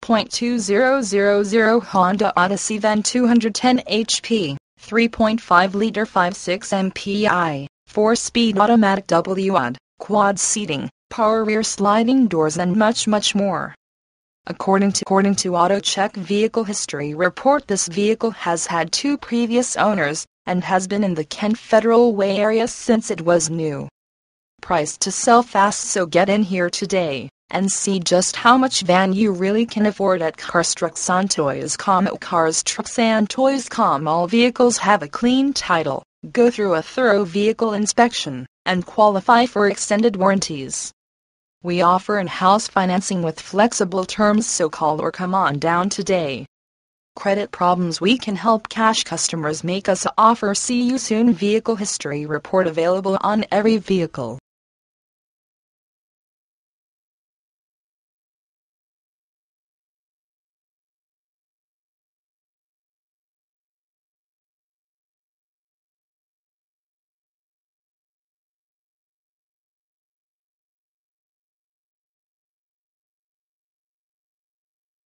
6.2000 Honda Odyssey, then 210 HP, 3.5-liter 5.6 MPI, 4-speed automatic WAD, quad seating, power rear sliding doors, and much more. According to AutoCheck Vehicle History Report, this vehicle has had 2 previous owners and has been in the Kent Federal Way area since it was new. Priced to sell fast, so get in here today and see just how much van you really can afford at carstrucksandtoys.comAt. carstrucksandtoys.com. All vehicles have a clean title, go through a thorough vehicle inspection, and qualify for extended warranties. We offer in-house financing with flexible terms, so call or come on down today. Credit problems, we can help. Cash customers make us an offer. See you soon. Vehicle History Report available on every vehicle.